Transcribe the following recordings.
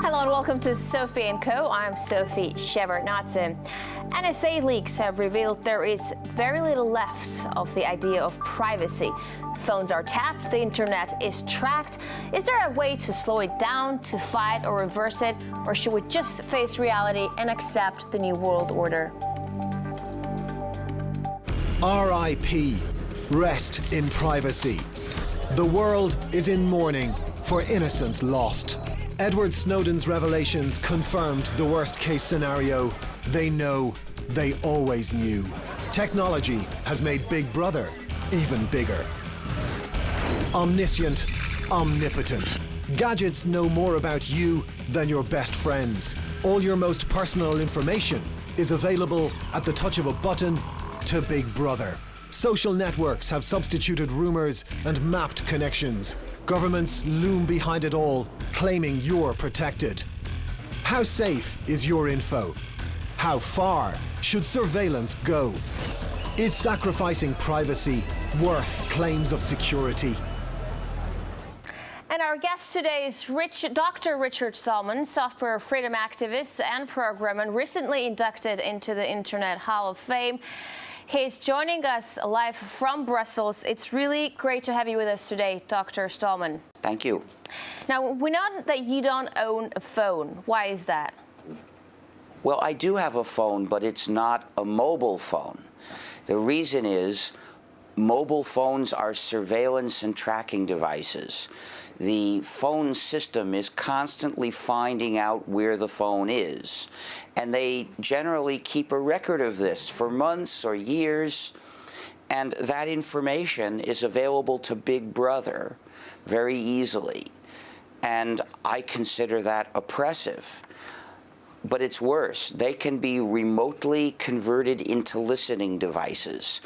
Hello and welcome to Sophie & Co. I'm Sophie Shevardnadze. NSA leaks have revealed there is very little left of the idea of privacy. Phones are tapped, the internet is tracked. Is there a way to slow it down, to fight or reverse it? Or should we just face reality and accept the new world order? R.I.P. Rest in privacy. The world is in mourning for innocence lost. Edward Snowden's revelations confirmed the worst-case scenario. They know, they always knew. Technology has made Big Brother even bigger. Omniscient, omnipotent. Gadgets know more about you than your best friends. All your most personal information is available at the touch of a button to Big Brother. Social networks have substituted rumors and mapped connections. Governments loom behind it all, claiming you're protected. How safe is your info? How far should surveillance go? Is sacrificing privacy worth claims of security? And our guest today is Dr. Richard Stallman, software freedom activist and programmer, recently inducted into the Internet Hall of Fame. He's joining us live from Brussels. It's really great to have you with us today, Dr. Stallman. Thank you. Now, we know that you don't own a phone. Why is that? Well, I do have a phone, but it's not a mobile phone. The reason is mobile phones are surveillance and tracking devices. The phone system is constantly finding out where the phone is, and they generally keep a record of this for months or years, and that information is available to Big Brother very easily, and I consider that oppressive. But it's worse. They can be remotely converted into listening devices,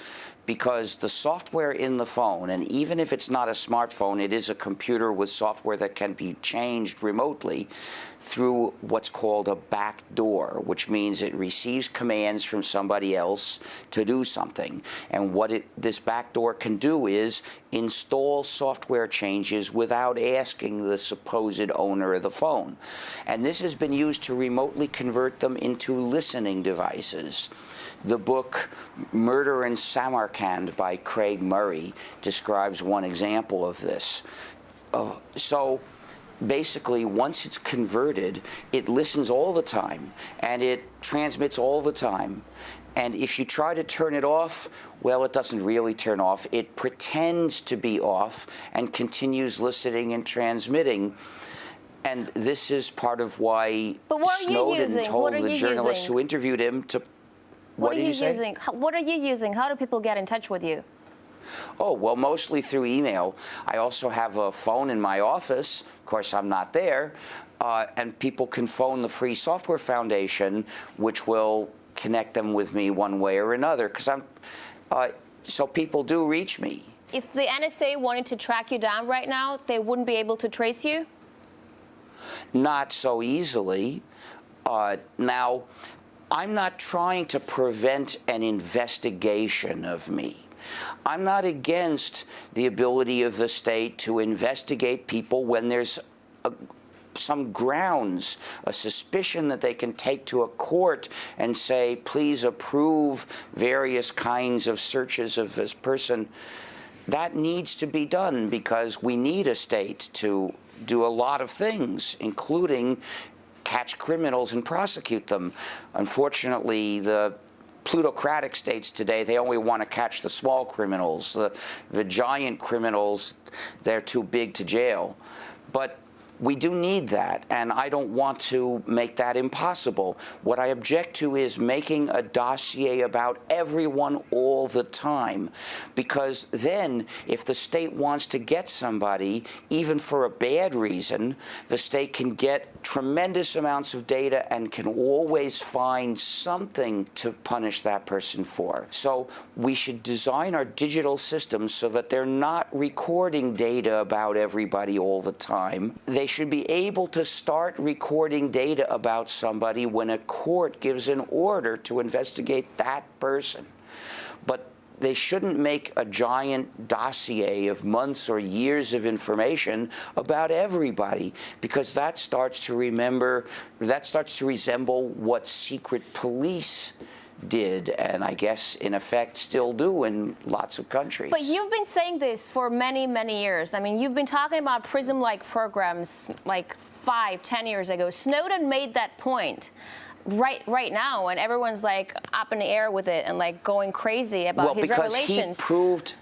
because the software in the phone, and even if it's not a smartphone, it is a computer with software that can be changed remotely through what's called a back door, which means it receives commands from somebody else to do something. And what this back door can do is install software changes without asking the supposed owner of the phone. And this has been used to remotely convert them into listening devices. The book Murder in Samarkand by Craig Murray describes one example of this. So basically, once it's converted, it listens all the time, and it transmits all the time. And if you try to turn it off, well, it doesn't really turn off. It pretends to be off and continues listening and transmitting. And this is part of why Snowden told the journalists who interviewed him to... What are you using? What are you using? How do people get in touch with you? Oh, well, mostly through email. I also have a phone in my office. Of course, I'm not there. And people can phone the Free Software Foundation, which will connect them with me one way or another. So people do reach me. If the NSA wanted to track you down right now, they wouldn't be able to trace you? Not so easily. Now, I'm not trying to prevent an investigation of me. I'm not against the ability of the state to investigate people when there's some grounds, a suspicion that they can take to a court and say, please approve various kinds of searches of this person. That needs to be done because we need a state to do a lot of things, including catch criminals and prosecute them. Unfortunately, the plutocratic states today, they only want to catch the small criminals. The giant criminals, they're too big to jail. But we do need that, and I don't want to make that impossible. What I object to is making a dossier about everyone all the time, because then if the state wants to get somebody, even for a bad reason, the state can get tremendous amounts of data and can always find something to punish that person for. So we should design our digital systems so that they're not recording data about everybody all the time. They should be able to start recording data about somebody when a court gives an order to investigate that person. But they shouldn't make a giant dossier of months or years of information about everybody, because that starts to resemble what secret police did, and I guess in effect still do in lots of countries. But you've been saying this for many, many years. I mean, you've been talking about PRISM-like programs like 5-10 years ago. Snowden made that point right now, and everyone's like up in the air with it and like going crazy about his revelations. Well, because he proved.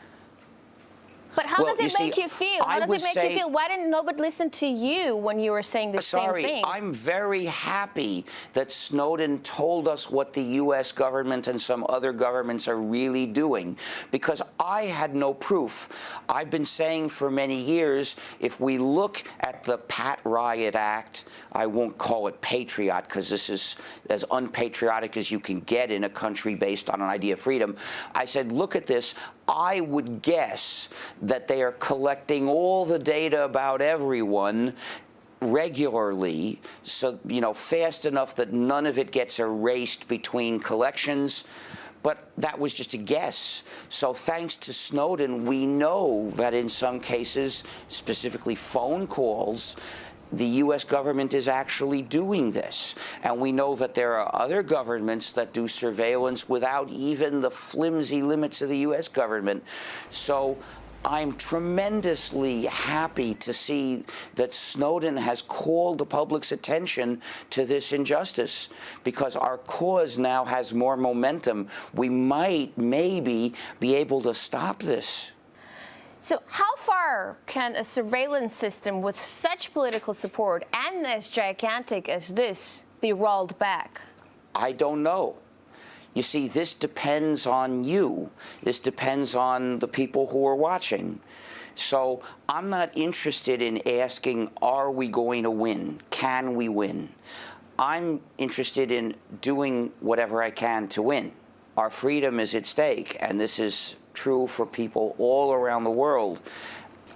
But how does it make you feel? How does it make you feel? Why didn't nobody listen to you when you were saying the same thing? I'm very happy that Snowden told us what the U.S. government and some other governments are really doing, because I had no proof. I've been saying for many years, if we look at the Pat Riot Act, I won't call it patriot, because this is as unpatriotic as you can get in a country based on an idea of freedom. I said, look at this. I would guess that they are collecting all the data about everyone regularly, so, fast enough that none of it gets erased between collections. But that was just a guess. So thanks to Snowden, we know that in some cases, specifically phone calls, the U.S. government is actually doing this. And we know that there are other governments that do surveillance without even the flimsy limits of the U.S. government. So I'm tremendously happy to see that Snowden has called the public's attention to this injustice, because our cause now has more momentum. We might maybe be able to stop this. So how far can a surveillance system with such political support and as gigantic as this be rolled back? I don't know. You see, this depends on you. This depends on the people who are watching. So I'm not interested in asking, are we going to win? Can we win? I'm interested in doing whatever I can to win. Our freedom is at stake, and this is true for people all around the world.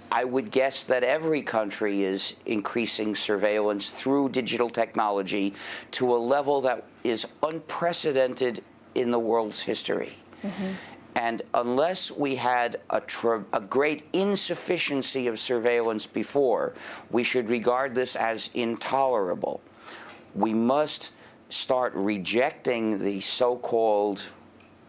I would guess that every country is increasing surveillance through digital technology to a level that is unprecedented in the world's history. Mm-hmm. And unless we had a great insufficiency of surveillance before, we should regard this as intolerable. We must start rejecting the so-called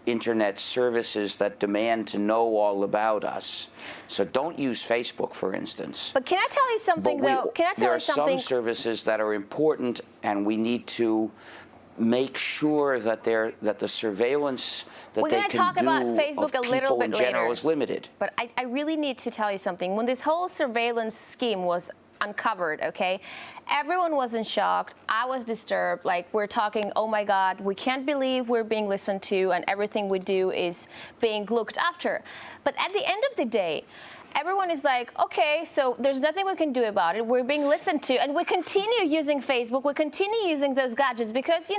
internet services that demand to know all about us. So don't use Facebook, for instance. But can I tell you something, though? Can I tell you something? There are some services that are important, and we need to make sure that the surveillance that they can do talk about Facebook of a little people bit in general later. is limited. But I really need to tell you something. When this whole surveillance scheme was uncovered, okay, everyone was in shock. I was disturbed. Like, we're talking, oh my God, we can't believe we're being listened to and everything we do is being looked after. But at the end of the day, everyone is like, okay, so there's nothing we can do about it. We're being listened to, and we continue using Facebook. We continue using those gadgets because,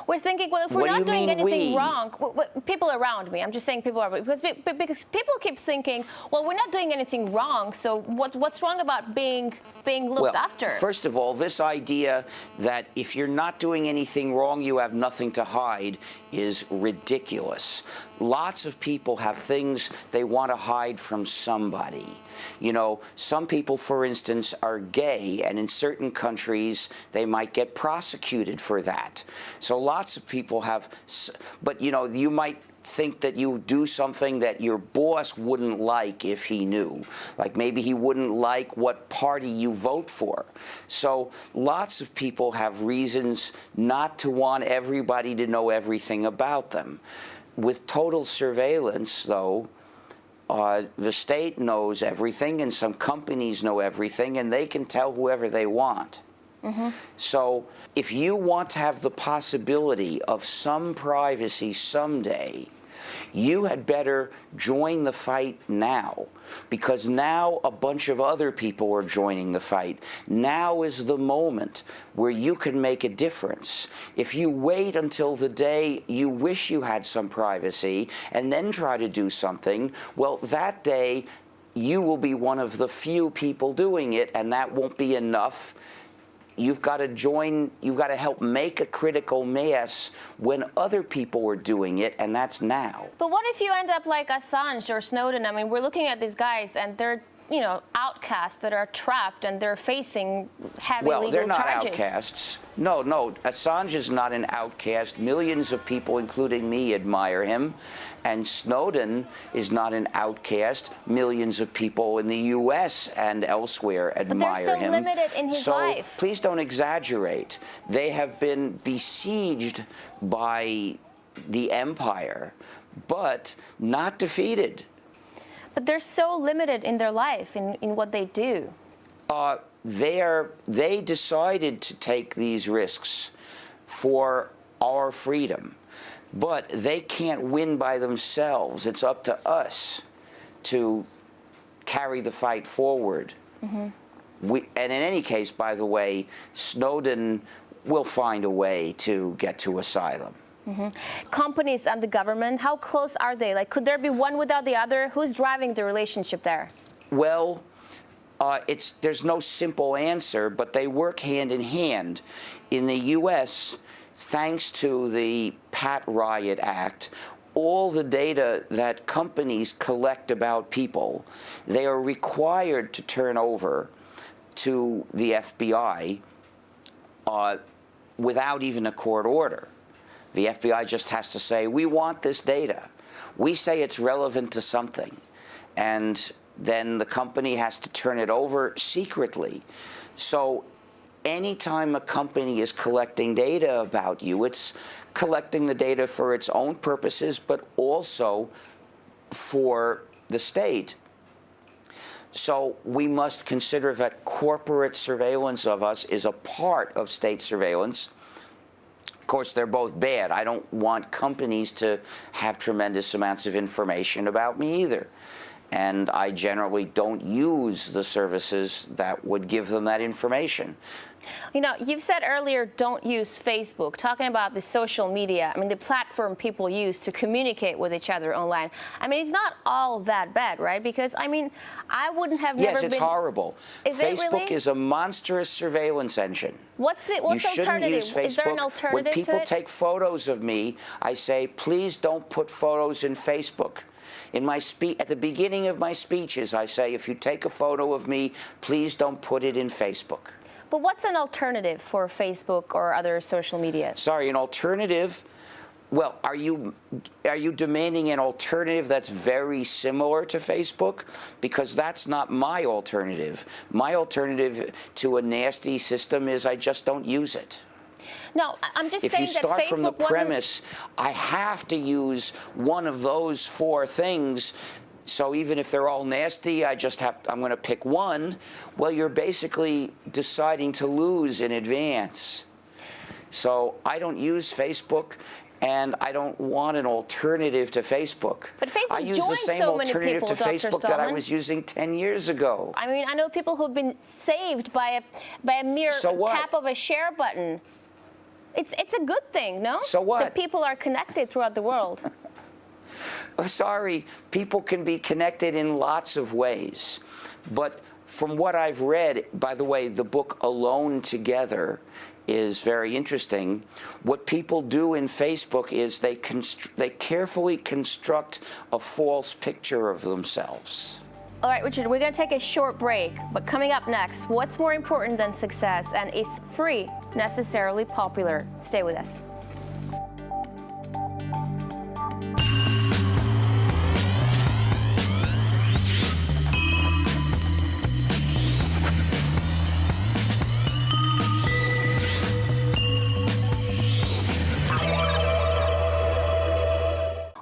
we're thinking, well, if we're not doing anything wrong, people around me, I'm just saying people around me, because people keep thinking, well, we're not doing anything wrong, so what's wrong about being looked after? First of all, this idea that if you're not doing anything wrong, you have nothing to hide is ridiculous. Lots of people have things they want to hide from somebody. Some people, for instance, are gay, and in certain countries, they might get prosecuted for that. So lots of people have, but you might think that you do something that your boss wouldn't like if he knew. Like maybe he wouldn't like what party you vote for. So lots of people have reasons not to want everybody to know everything about them. With total surveillance, though, the state knows everything, and some companies know everything, and they can tell whoever they want. Mm-hmm. So if you want to have the possibility of some privacy someday, you had better join the fight now, because now a bunch of other people are joining the fight. Now is the moment where you can make a difference. If you wait until the day you wish you had some privacy and then try to do something, well, that day you will be one of the few people doing it, and that won't be enough. you've got to join, you've got to help make a critical mass when other people are doing it, and that's now. But what if you end up like Assange or Snowden? I mean, we're looking at these guys, and they're, you know, outcasts that are trapped, and they're facing heavy legal charges. Well, they're not outcasts. No, Assange is not an outcast. Millions of people, including me, admire him. And Snowden is not an outcast. Millions of people in the U.S. and elsewhere admire him. But they're so limited in his life. So please don't exaggerate. They have been besieged by the empire, but not defeated. But they're so limited in their life, in what they do. They decided to take these risks for our freedom, but they can't win by themselves. It's up to us to carry the fight forward. Mm-hmm. And in any case, by the way, Snowden will find a way to get to asylum. Mm-hmm. Companies and the government, how close are they? Like, could there be one without the other? Who's driving the relationship there? Well, there's no simple answer, but they work hand in hand. In the U.S., thanks to the Pat Riot Act, all the data that companies collect about people, they are required to turn over to the FBI without even a court order. The FBI just has to say, we want this data. We say it's relevant to something. And then the company has to turn it over secretly. So anytime a company is collecting data about you, it's collecting the data for its own purposes, but also for the state. So we must consider that corporate surveillance of us is a part of state surveillance. Of course, they're both bad. I don't want companies to have tremendous amounts of information about me either. And I generally don't use the services that would give them that information. You know, you've said earlier, don't use Facebook, talking about the social media. I mean, the platform people use to communicate with each other online. I mean, it's not all that bad, right? Because, I mean, I wouldn't have never been... Yes, it's horrible. Facebook is a monstrous surveillance engine. What's the You shouldn't alternative? use Facebook. Is there an alternative When people to it? take photos of me, I say, please don't put photos in Facebook. In my at the beginning of my speeches, I say, if you take a photo of me, please don't put it in Facebook. But what's an alternative for Facebook or other social media? Sorry, an alternative? Well, are you demanding an alternative that's very similar to Facebook? Because that's not my alternative. My alternative to a nasty system is I just don't use it. No, I'm just saying that Facebook If you start from the premise, I have to use one of those four things, so even if they're all nasty, I'm going to pick one, well, you're basically deciding to lose in advance. So I don't use Facebook, and I don't want an alternative to Facebook. But Facebook I use the same so many alternative people, to Facebook Dr. that I Stallman. was using 10 years ago. I mean, I know people who've been saved by a mere tap of a share button. It's a good thing, no? So what? That people are connected throughout the world. Sorry, people can be connected in lots of ways. But from what I've read, by the way, the book Alone Together is very interesting. What people do in Facebook is they carefully construct a false picture of themselves. All right, Richard, we're going to take a short break, but coming up next, what's more important than success, and is free necessarily popular? Stay with us.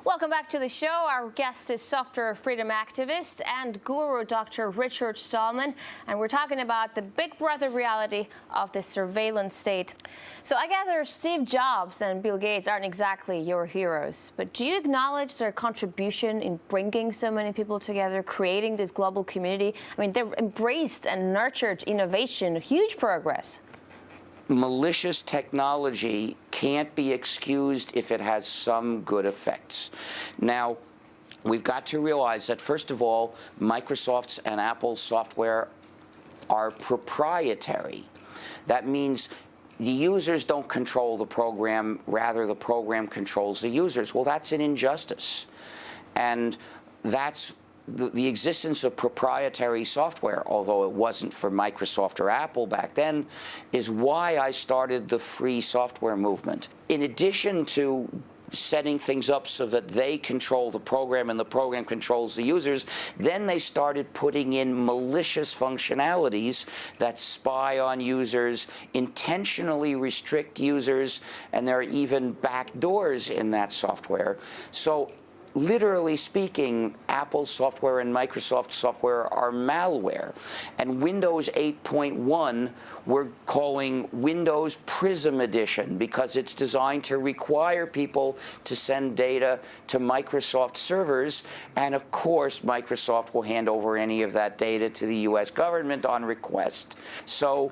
Welcome back to the show. Our guest is software freedom activist and guru Dr. Richard Stallman, and we're talking about the big brother reality of the surveillance state. So I gather Steve Jobs and Bill Gates aren't exactly your heroes, but do you acknowledge their contribution in bringing so many people together, creating this global community? I mean, they've embraced and nurtured innovation, huge progress. Malicious technology can't be excused if it has some good effects. Now, we've got to realize that, first of all, Microsoft's and Apple's software are proprietary. That means the users don't control the program, rather the program controls the users. Well, that's an injustice. And that's the existence of proprietary software, although it wasn't for Microsoft or Apple back then, is why I started the free software movement. In addition to setting things up so that they control the program and the program controls the users, then they started putting in malicious functionalities that spy on users, intentionally restrict users, and there are even backdoors in that software. So literally speaking, Apple's software and Microsoft software are malware. And Windows 8.1 we're calling Windows Prism Edition because it's designed to require people to send data to Microsoft servers. And of course, Microsoft will hand over any of that data to the US government on request. So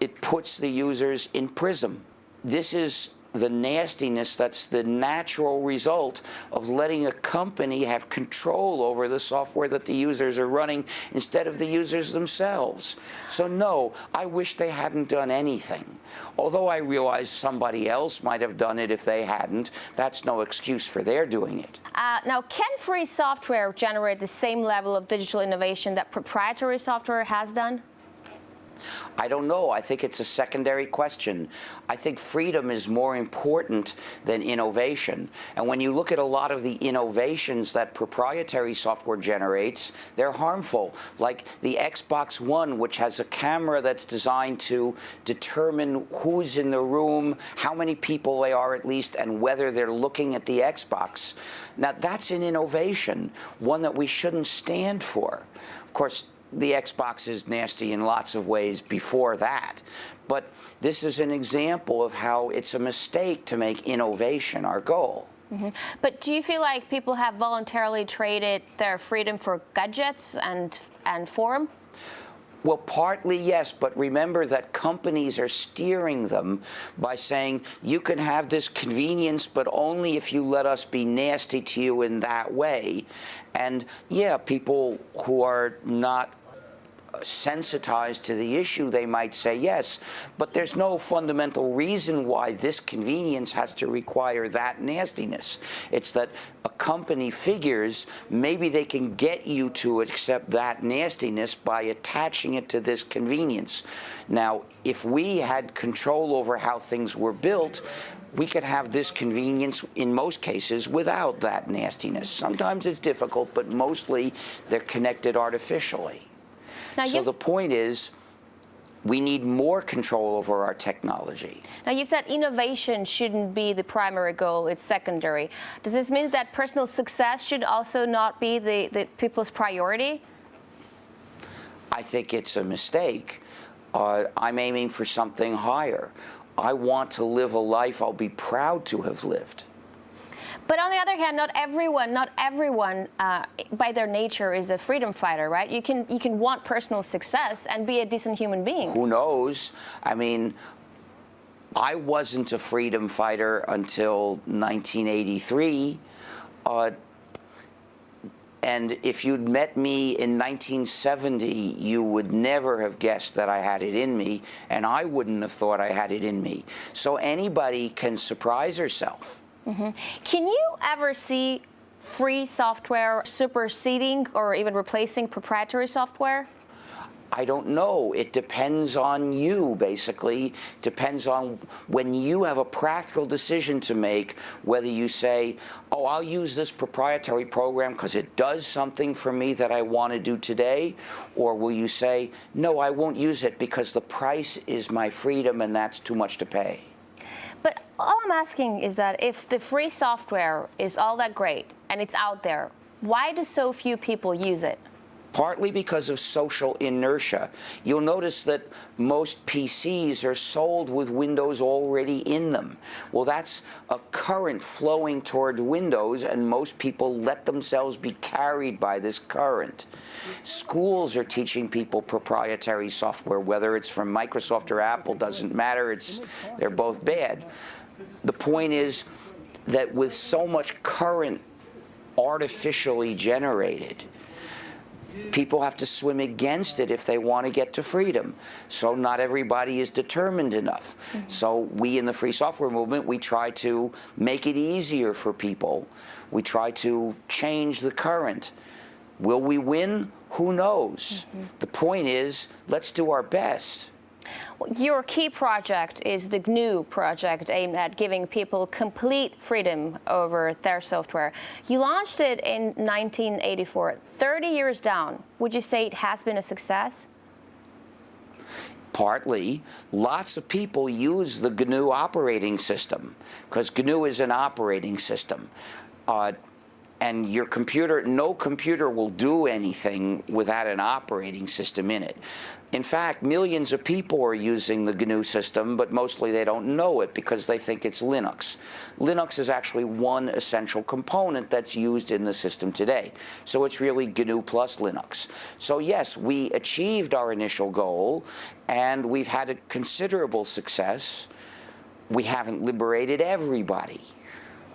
it puts the users in Prism. This is the nastiness that's the natural result of letting a company have control over the software that the users are running instead of the users themselves. So no, I wish they hadn't done anything. Although I realize somebody else might have done it if they hadn't, that's no excuse for their doing it. Now, can free software generate the same level of digital innovation that proprietary software has done? I don't know. I think it's a secondary question. I think freedom is more important than innovation. And when you look at a lot of the innovations that proprietary software generates, they're harmful. Like the Xbox One, which has a camera that's designed to determine who's in the room, how many people they are at least, and whether they're looking at the Xbox. Now, that's an innovation, one that we shouldn't stand for. Of course, the Xbox is nasty in lots of ways before that. But this is an example of how it's a mistake to make innovation our goal. Mm-hmm. But do you feel like people have voluntarily traded their freedom for gadgets and forum? Well, partly yes, but remember that companies are steering them by saying you can have this convenience, but only if you let us be nasty to you in that way. And yeah, people who are not sensitized to the issue, they might say yes, but there's no fundamental reason why this convenience has to require that nastiness. It's that a company figures maybe they can get you to accept that nastiness by attaching it to this convenience. Now, if we had control over how things were built, we could have this convenience in most cases without that nastiness. Sometimes it's difficult, but mostly they're connected artificially. Now, so the point is, we need more control over our technology. Now, you've said innovation shouldn't be the primary goal, it's secondary. Does this mean that personal success should also not be the people's priority? I think it's a mistake. I'm aiming for something higher. I want to live a life I'll be proud to have lived. But on the other hand, not everyone by their nature is a freedom fighter, right? You can want personal success and be a decent human being. Who knows? I mean, I wasn't a freedom fighter until 1983. And if you'd met me in 1970, you would never have guessed that I had it in me, and I wouldn't have thought I had it in me. So anybody can surprise herself. Mm-hmm. Can you ever see free software superseding or even replacing proprietary software? I don't know. It depends on you, basically. Depends on when you have a practical decision to make, whether you say, oh, I'll use this proprietary program because it does something for me that I want to do today, or will you say, no, I won't use it because the price is my freedom and that's too much to pay. But all I'm asking is that if the free software is all that great and it's out there, why do so few people use it? Partly because of social inertia. You'll notice that most PCs are sold with Windows already in them. Well, that's a current flowing toward Windows, and most people let themselves be carried by this current. Schools are teaching people proprietary software, whether it's from Microsoft or Apple, doesn't matter. They're both bad. The point is that with so much current artificially generated, people have to swim against it if they want to get to freedom. So not everybody is determined enough. So we in the free software movement, we try to make it easier for people. We try to change the current. Will we win? Who knows? The point is, let's do our best. Your key project is the GNU project, aimed at giving people complete freedom over their software. You launched it in 1984, 30 years down. Would you say it has been a success? Partly. Lots of people use the GNU operating system because GNU is an operating system. And your computer, no computer will do anything without an operating system in it. In fact, millions of people are using the GNU system, but mostly they don't know it because they think it's Linux. Linux is actually one essential component that's used in the system today. So it's really GNU plus Linux. So yes, we achieved our initial goal, and we've had a considerable success. We haven't liberated everybody.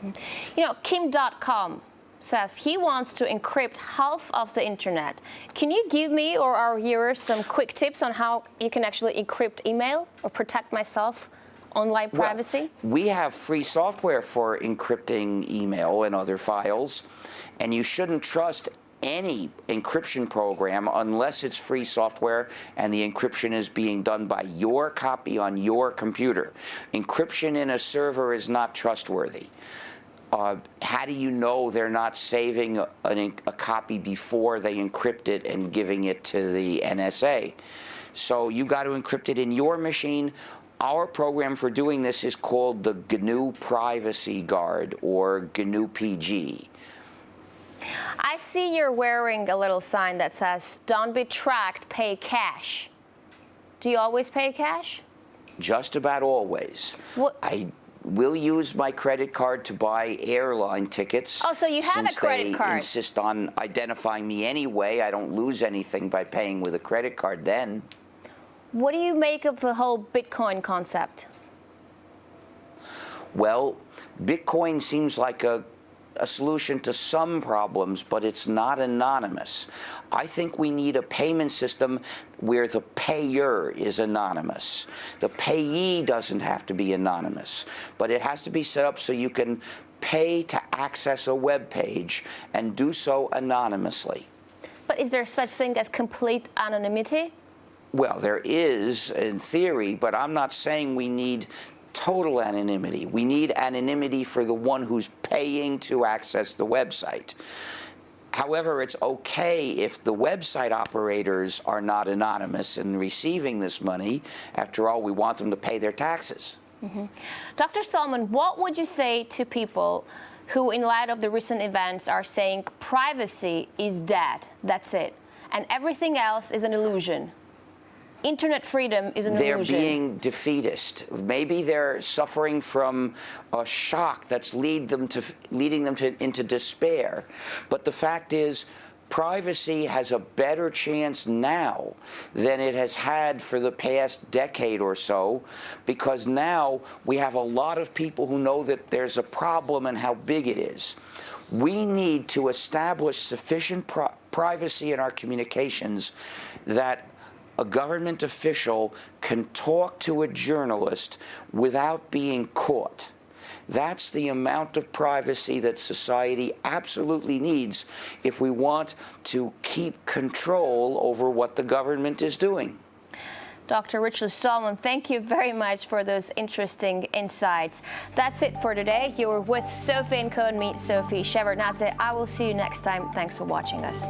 You know, Kim.com says he wants to encrypt half of the internet. Can you give me or our viewers some quick tips on how you can actually encrypt email or protect myself online privacy? Well, we have free software for encrypting email and other files, and you shouldn't trust any encryption program unless it's free software and the encryption is being done by your copy on your computer. Encryption in a server is not trustworthy. How do you know they're not saving a copy before they encrypt it and giving it to the NSA? So you got to encrypt it in your machine. Our program for doing this is called the GNU Privacy Guard, or GNU PG. I see you're wearing a little sign that says, "Don't be tracked, pay cash." Do you always pay cash? Just about always. What? I will use my credit card to buy airline tickets. Oh, so you have a credit card. Since they insist on identifying me anyway, I don't lose anything by paying with a credit card then. What do you make of the whole Bitcoin concept? Well, Bitcoin seems like a solution to some problems, but it's not anonymous. I think we need a payment system where the payer is anonymous. The payee doesn't have to be anonymous, but it has to be set up so you can pay to access a web page and do so anonymously. But is there such thing as complete anonymity? Well, there is in theory, but I'm not saying we need total anonymity. We need anonymity for the one who's paying to access the website. However, it's okay if the website operators are not anonymous in receiving this money. After all, we want them to pay their taxes. Dr. Stallman, what would you say to people who, in light of the recent events, are saying privacy is dead, that's it, and everything else is an illusion? Internet freedom is an illusion. They're being defeatist. Maybe they're suffering from a shock that's leading them into despair. But the fact is, privacy has a better chance now than it has had for the past decade or so, because now we have a lot of people who know that there's a problem and how big it is. We need to establish sufficient privacy in our communications that a government official can talk to a journalist without being caught. That's the amount of privacy that society absolutely needs if we want to keep control over what the government is doing. Dr. Richard Stallman, thank you very much for those interesting insights. That's it for today. You were with Sophie & Co. and me, Sophie Shepard-Natze. I will see you next time. Thanks for watching us.